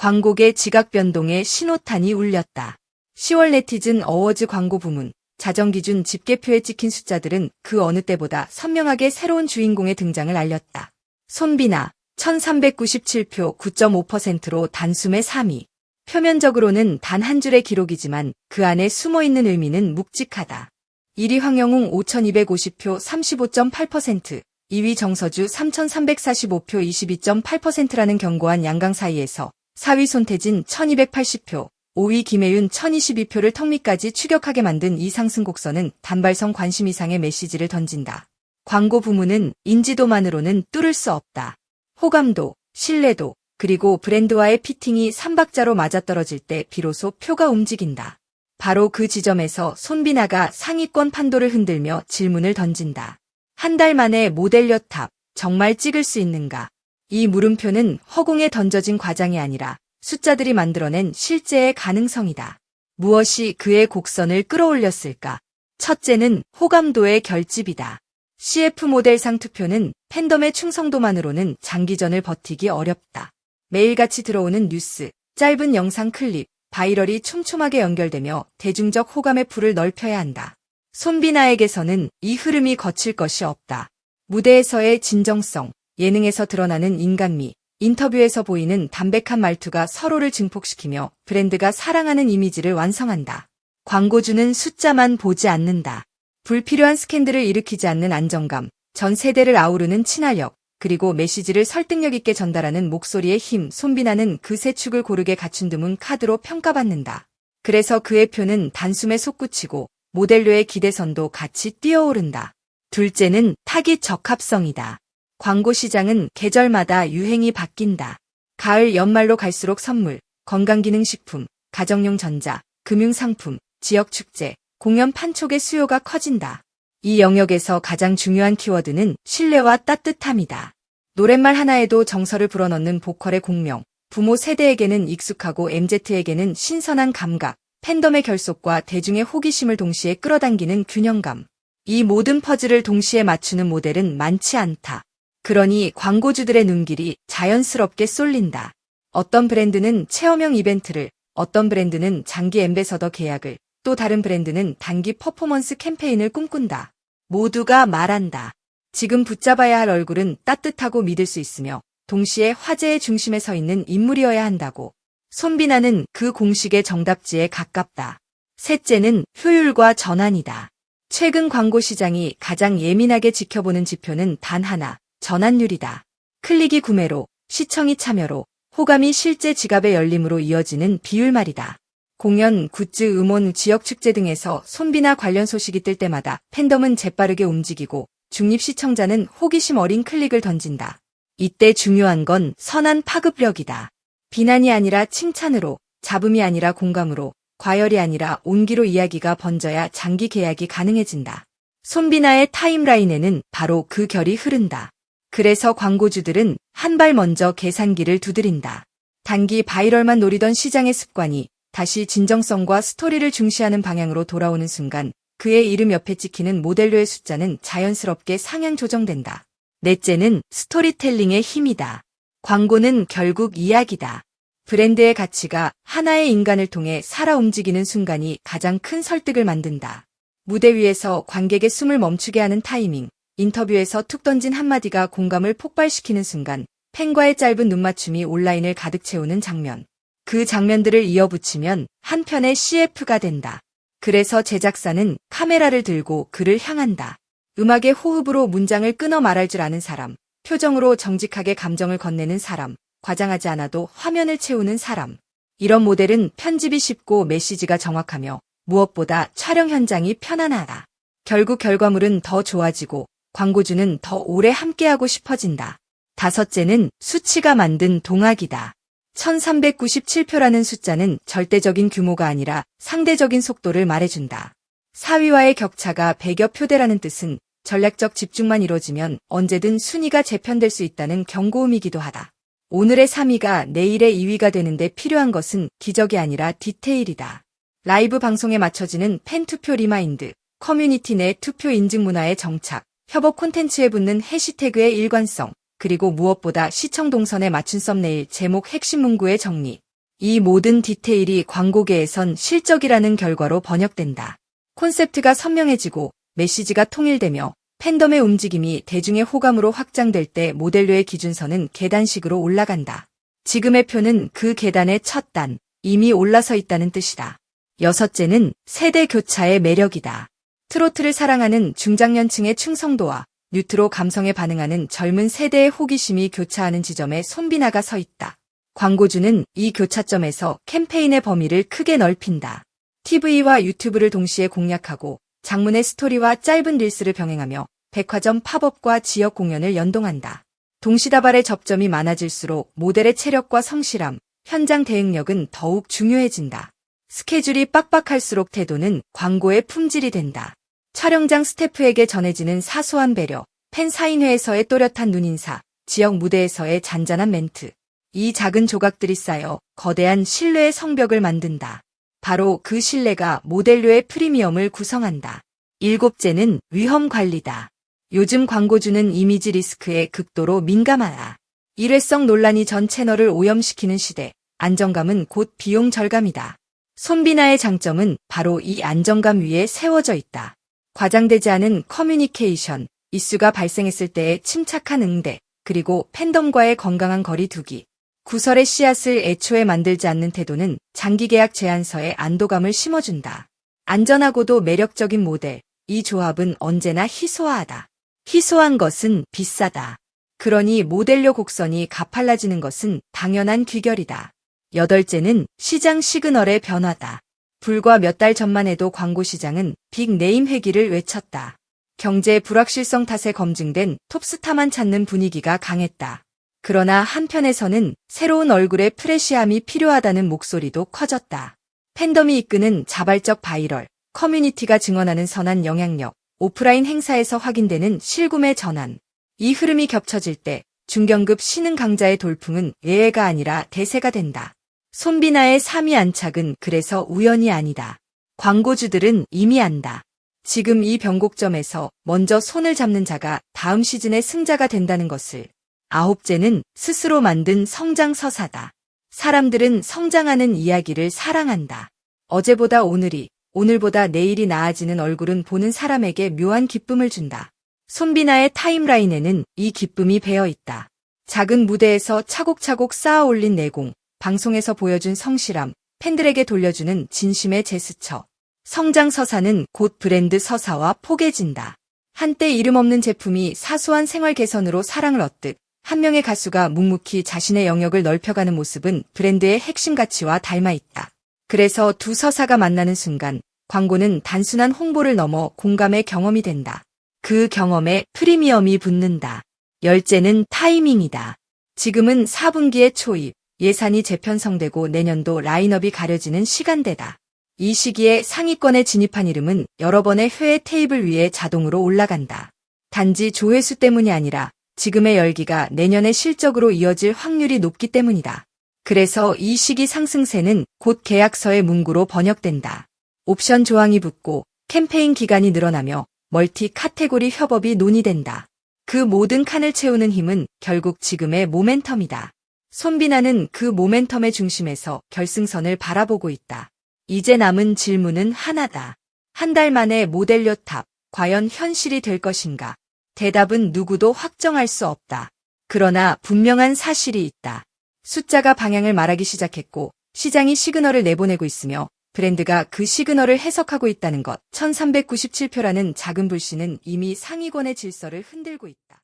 광고계 지각 변동에 신호탄이 울렸다. 10월 네티즌 어워즈 광고 부문 자정기준 집계표에 찍힌 숫자들은 그 어느 때보다 선명하게 새로운 주인공의 등장을 알렸다. 손비나 1397표 9.5%로 단숨에 3위. 표면적으로는 단 한 줄의 기록이지만 그 안에 숨어있는 의미는 묵직하다. 1위 황영웅 5250표 35.8%, 2위 정서주 3345표 22.8%라는 견고한 양강 사이에서 4위 손태진 1280표, 5위 김혜윤 1022표를 턱밑까지 추격하게 만든 이 상승 곡선은 단발성 관심 이상의 메시지를 던진다. 광고 부문은 인지도만으로는 뚫을 수 없다. 호감도, 신뢰도, 그리고 브랜드와의 피팅이 삼박자로 맞아떨어질 때 비로소 표가 움직인다. 바로 그 지점에서 손비나가 상위권 판도를 흔들며 질문을 던진다. 한 달 만에 모델료 탑, 정말 찍을 수 있는가? 이 물음표는 허공에 던져진 과장이 아니라 숫자들이 만들어낸 실제의 가능성이다. 무엇이 그의 곡선을 끌어올렸을까? 첫째는 호감도의 결집이다. CF 모델상 투표는 팬덤의 충성도만으로는 장기전을 버티기 어렵다. 매일같이 들어오는 뉴스, 짧은 영상 클립, 바이럴이 촘촘하게 연결되며 대중적 호감의 풀을 넓혀야 한다. 손비나에게서는 이 흐름이 거칠 것이 없다. 무대에서의 진정성, 예능에서 드러나는 인간미, 인터뷰에서 보이는 담백한 말투가 서로를 증폭시키며 브랜드가 사랑하는 이미지를 완성한다. 광고주는 숫자만 보지 않는다. 불필요한 스캔들을 일으키지 않는 안정감, 전 세대를 아우르는 친화력, 그리고 메시지를 설득력 있게 전달하는 목소리의 힘, 손비나는 그 세 축을 고르게 갖춘 드문 카드로 평가받는다. 그래서 그의 표는 단숨에 솟구치고 모델료의 기대선도 같이 뛰어오른다. 둘째는 타깃 적합성이다. 광고 시장은 계절마다 유행이 바뀐다. 가을, 연말로 갈수록 선물, 건강기능식품, 가정용 전자, 금융상품, 지역축제, 공연 판촉의 수요가 커진다. 이 영역에서 가장 중요한 키워드는 신뢰와 따뜻함이다. 노랫말 하나에도 정서를 불어넣는 보컬의 공명, 부모 세대에게는 익숙하고 MZ에게는 신선한 감각, 팬덤의 결속과 대중의 호기심을 동시에 끌어당기는 균형감. 이 모든 퍼즐을 동시에 맞추는 모델은 많지 않다. 그러니 광고주들의 눈길이 자연스럽게 쏠린다. 어떤 브랜드는 체험형 이벤트를, 어떤 브랜드는 장기 앰베서더 계약을, 또 다른 브랜드는 단기 퍼포먼스 캠페인을 꿈꾼다. 모두가 말한다. 지금 붙잡아야 할 얼굴은 따뜻하고 믿을 수 있으며 동시에 화제의 중심에 서 있는 인물이어야 한다고. 손비나는 그 공식의 정답지에 가깝다. 셋째는 효율과 전환이다. 최근 광고 시장이 가장 예민하게 지켜보는 지표는 단 하나, 전환율이다. 클릭이 구매로, 시청이 참여로, 호감이 실제 지갑의 열림으로 이어지는 비율 말이다. 공연, 굿즈, 음원, 지역축제 등에서 손비나 관련 소식이 뜰 때마다 팬덤은 재빠르게 움직이고 중립 시청자는 호기심 어린 클릭을 던진다. 이때 중요한 건 선한 파급력이다. 비난이 아니라 칭찬으로, 잡음이 아니라 공감으로, 과열이 아니라 온기로 이야기가 번져야 장기 계약이 가능해진다. 손비나의 타임라인에는 바로 그 결이 흐른다. 그래서 광고주들은 한 발 먼저 계산기를 두드린다. 단기 바이럴만 노리던 시장의 습관이 다시 진정성과 스토리를 중시하는 방향으로 돌아오는 순간 그의 이름 옆에 찍히는 모델료의 숫자는 자연스럽게 상향 조정된다. 넷째는 스토리텔링의 힘이다. 광고는 결국 이야기다. 브랜드의 가치가 하나의 인간을 통해 살아 움직이는 순간이 가장 큰 설득을 만든다. 무대 위에서 관객의 숨을 멈추게 하는 타이밍, 인터뷰에서 툭 던진 한마디가 공감을 폭발시키는 순간, 팬과의 짧은 눈맞춤이 온라인을 가득 채우는 장면. 그 장면들을 이어붙이면 한 편의 CF가 된다. 그래서 제작사는 카메라를 들고 그를 향한다. 음악의 호흡으로 문장을 끊어 말할 줄 아는 사람, 표정으로 정직하게 감정을 건네는 사람, 과장하지 않아도 화면을 채우는 사람. 이런 모델은 편집이 쉽고 메시지가 정확하며 무엇보다 촬영 현장이 편안하다. 결국 결과물은 더 좋아지고 광고주는 더 오래 함께하고 싶어진다. 다섯째는 수치가 만든 동학이다. 1397표라는 숫자는 절대적인 규모가 아니라 상대적인 속도를 말해준다. 4위와의 격차가 100여 표대라는 뜻은 전략적 집중만 이뤄지면 언제든 순위가 재편될 수 있다는 경고음이기도 하다. 오늘의 3위가 내일의 2위가 되는데 필요한 것은 기적이 아니라 디테일이다. 라이브 방송에 맞춰지는 팬투표 리마인드, 커뮤니티 내 투표 인증 문화의 정착, 협업 콘텐츠에 붙는 해시태그의 일관성, 그리고 무엇보다 시청 동선에 맞춘 썸네일 제목 핵심 문구의 정리. 이 모든 디테일이 광고계에선 실적이라는 결과로 번역된다. 콘셉트가 선명해지고 메시지가 통일되며 팬덤의 움직임이 대중의 호감으로 확장될 때 모델료의 기준선은 계단식으로 올라간다. 지금의 표는 그 계단의 첫 단, 이미 올라서 있다는 뜻이다. 여섯째는 세대 교차의 매력이다. 트로트를 사랑하는 중장년층의 충성도와 뉴트로 감성에 반응하는 젊은 세대의 호기심이 교차하는 지점에 손비나가 서 있다. 광고주는 이 교차점에서 캠페인의 범위를 크게 넓힌다. TV와 유튜브를 동시에 공략하고 장문의 스토리와 짧은 릴스를 병행하며 백화점 팝업과 지역 공연을 연동한다. 동시다발의 접점이 많아질수록 모델의 체력과 성실함, 현장 대응력은 더욱 중요해진다. 스케줄이 빡빡할수록 태도는 광고의 품질이 된다. 촬영장 스태프에게 전해지는 사소한 배려, 팬 사인회에서의 또렷한 눈인사, 지역 무대에서의 잔잔한 멘트. 이 작은 조각들이 쌓여 거대한 신뢰의 성벽을 만든다. 바로 그 신뢰가 모델료의 프리미엄을 구성한다. 일곱째는 위험 관리다. 요즘 광고주는 이미지 리스크에 극도로 민감하다. 일회성 논란이 전 채널을 오염시키는 시대, 안정감은 곧 비용 절감이다. 손비나의 장점은 바로 이 안정감 위에 세워져 있다. 과장되지 않은 커뮤니케이션, 이슈가 발생했을 때의 침착한 응대, 그리고 팬덤과의 건강한 거리 두기. 구설의 씨앗을 애초에 만들지 않는 태도는 장기 계약 제안서에 안도감을 심어준다. 안전하고도 매력적인 모델, 이 조합은 언제나 희소하다. 희소한 것은 비싸다. 그러니 모델료 곡선이 가팔라지는 것은 당연한 귀결이다. 여덟째는 시장 시그널의 변화다. 불과 몇 달 전만 해도 광고 시장은 빅네임 회귀를 외쳤다. 경제 불확실성 탓에 검증된 톱스타만 찾는 분위기가 강했다. 그러나 한편에서는 새로운 얼굴의 프레시함이 필요하다는 목소리도 커졌다. 팬덤이 이끄는 자발적 바이럴, 커뮤니티가 증언하는 선한 영향력, 오프라인 행사에서 확인되는 실구매 전환. 이 흐름이 겹쳐질 때 중견급 신흥 강자의 돌풍은 예외가 아니라 대세가 된다. 손비나의 3위 안착은 그래서 우연이 아니다. 광고주들은 이미 안다. 지금 이 변곡점에서 먼저 손을 잡는 자가 다음 시즌의 승자가 된다는 것을. 아홉째는 스스로 만든 성장 서사다. 사람들은 성장하는 이야기를 사랑한다. 어제보다 오늘이, 오늘보다 내일이 나아지는 얼굴은 보는 사람에게 묘한 기쁨을 준다. 손비나의 타임라인에는 이 기쁨이 배어 있다. 작은 무대에서 차곡차곡 쌓아 올린 내공, 방송에서 보여준 성실함, 팬들에게 돌려주는 진심의 제스처. 성장 서사는 곧 브랜드 서사와 포개진다. 한때 이름 없는 제품이 사소한 생활 개선으로 사랑을 얻듯 한 명의 가수가 묵묵히 자신의 영역을 넓혀가는 모습은 브랜드의 핵심 가치와 닮아 있다. 그래서 두 서사가 만나는 순간 광고는 단순한 홍보를 넘어 공감의 경험이 된다. 그 경험에 프리미엄이 붙는다. 열째는 타이밍이다. 지금은 4분기의 초입, 예산이 재편성되고 내년도 라인업이 가려지는 시간대다. 이 시기에 상위권에 진입한 이름은 여러 번의 회의 테이블 위에 자동으로 올라간다. 단지 조회수 때문이 아니라 지금의 열기가 내년의 실적으로 이어질 확률이 높기 때문이다. 그래서 이 시기 상승세는 곧 계약서의 문구로 번역된다. 옵션 조항이 붙고 캠페인 기간이 늘어나며 멀티 카테고리 협업이 논의된다. 그 모든 칸을 채우는 힘은 결국 지금의 모멘텀이다. 손비나는 그 모멘텀의 중심에서 결승선을 바라보고 있다. 이제 남은 질문은 하나다. 한 달 만에 모델료 탑, 과연 현실이 될 것인가? 대답은 누구도 확정할 수 없다. 그러나 분명한 사실이 있다. 숫자가 방향을 말하기 시작했고 시장이 시그널을 내보내고 있으며 브랜드가 그 시그널을 해석하고 있다는 것. 1397표라는 작은 불씨는 이미 상위권의 질서를 흔들고 있다.